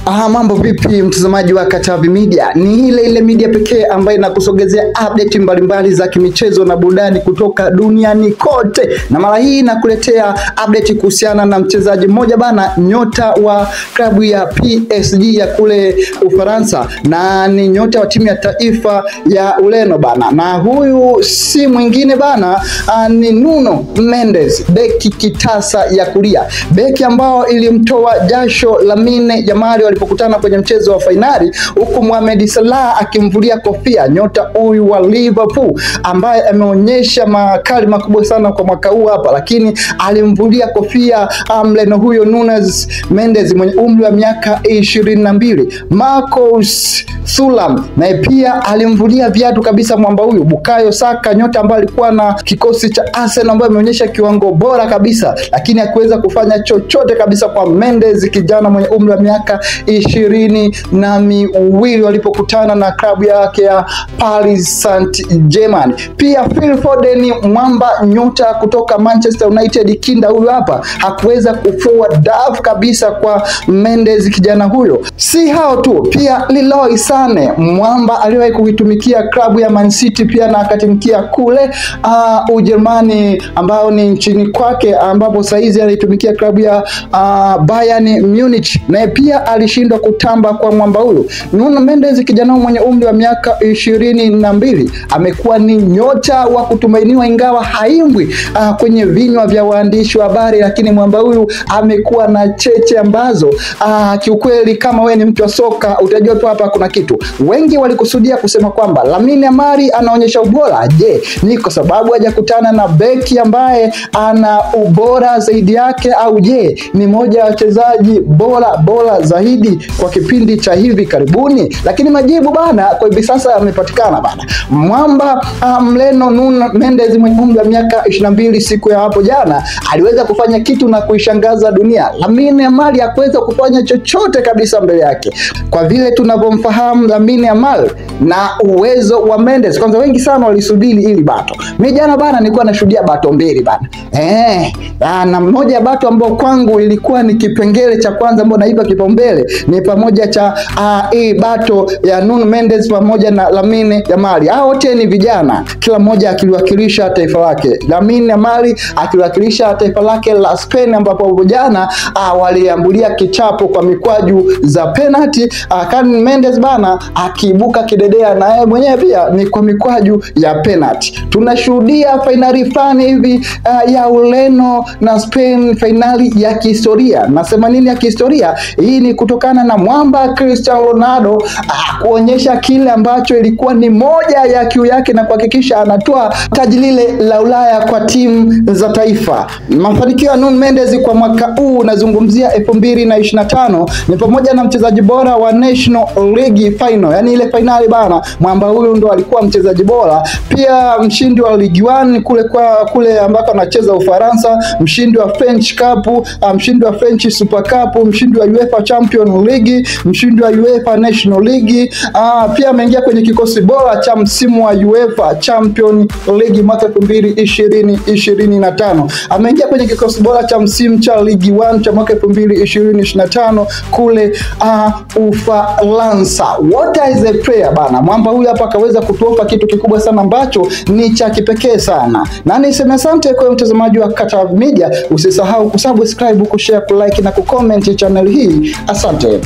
Mambo vipi mtazamaji wa Katavi Media? Ni ile media pekee ambayo inakusogezea update mbalimbali za kimichezo na burudani kutoka duniani kote. Na mara hii nakuletea update kuhusiana na mchezaji mmoja bana, nyota wa klabu ya PSG ya kule Ufaransa, na ni nyota wa timu ya taifa ya Ureno bana. Na huyu si mwingine bana, ni Nuno Mendes, beki kitasa ya kulia. Beki ambao ilimtoa jasho Lamine Yamal walipokutana kwenye mchezo wa fainali, huku Mohamed Salah akimvulia kofia nyota huyu wa Liverpool ambaye ameonyesha makali makubwa sana kwa mwaka huu hapa, lakini alimvulia kofia mleno huyo Nuno Mendes mwenye umri wa miaka 22. Marcus Thuram na pia alimvulia viatu kabisa mwamba huyu. Bukayo Saka, nyota ambaye alikuwa na kikosi cha Arsenal ambaye ameonyesha kiwango bora kabisa, lakini hakuweza kufanya chochote kabisa kwa Mendes, kijana mwenye umri wa miaka 22 walipokutana na klabu yake ya Paris Saint-Germain. Pia Phil Foden, mwamba nyota kutoka Manchester United, kinda huyu hapa hakuweza kuforward dafu kabisa kwa Mendes, kijana huyo. Si hao tu, pia Leroy Sane, mwamba aliyewahi kuitumikia klabu ya Man City pia na akatimkia kule Ujerumani ambao ni nchini kwake, ambapo saizi anaitumikia klabu ya Bayern Munich, na pia alishindwa kutamba kwa mwamba huyu. Nuno Mendes, kijana mwenye umri wa miaka 22, amekuwa ni nyota wa kutumainiwa ingawa haimbwi kwenye vinywa vya waandishi wa habari, lakini mwamba huyu amekuwa na cheche ambazo kiukweli kama wewe ni mtu wa soka utajua tu hapa kuna kitu. Wengi walikusudia kusema kwamba Lamine Yamal anaonyesha ubora. Je, ni kwa sababu hajakutana na beki ambaye ana ubora zaidi yake, au je ni moja ya wachezaji bora zaidi kwa kipindi cha hivi karibuni? Lakini majibu bana kwa hivi sasa yamepatikana bana. Mwamba mleno Nuno Mendes mwenye umri wa miaka 22 siku ya hapo jana aliweza kufanya kitu na kuishangaza dunia. Lamine Yamal hakuweza kufanya chochote kabisa mbele yake. Kwa vile tunavyomfahamu Lamine Yamal na uwezo wa Mendes, kwanza wengi sana walisubiri ili bato. Mimi jana bana nilikuwa nashuhudia bato mbili bana. Na moja ya bato ambao kwangu ilikuwa ni kipengele cha kwanza ambao naipa kipaumbele ni pamoja cha bato ya Nuno Mendes pamoja na Lamine Yamal. Hao wote ni vijana, kila mmoja akiliwakilisha taifa lake. Lamine Yamal akiwakilisha taifa lake la Spain, ambapo jana waliambulia kichapo kwa mikwaju za penalty. Kan Mendes bana akiibuka kidedea na yeye mwenyewe pia ni kwa mikwaju ya penalty. Tunashuhudia finali fulani hivi ya Ureno na Spain, finali ya kihistoria. Nasema nini ya kihistoria? Hii ni kutokana na mwamba Cristiano Ronaldo kuonyesha kile ambacho ilikuwa ni moja ya kiu yake na kuhakikisha anatoa taji lile la Ulaya kwa timu za taifa. Mafanikio ya Nuno Mendes kwa mwaka huu nazungumzia 2025 ni pamoja na mchezaji bora wa National League final, yani ile finali bana, mwamba huyu ndo alikuwa mchezaji bora. Pia mshindi wa Ligue 1 kule ambako anacheza Ufaransa, mshindi wa French Cup, mshindi wa French Super Cup, mshindi wa UEFA Champions League, mshindi wa UEFA National League. Pia ameingia kwenye kikosi bora cha msimu wa UEFA Champions League mwaka 2025. Ameingia kwenye kikosi bora cha msimu cha Ligue 1 cha mwaka 2025 kule Ufaransa. What is a player bana. Mwamba huyu hapa akaweza kutuofa kitu kikubwa sana ambacho ni cha kipekee sana. Na niseme asante kwa mtazamaji wa Katavi Media. Usisahau kusubscribe, kushare, kulike na kucomment channel hii. Asante.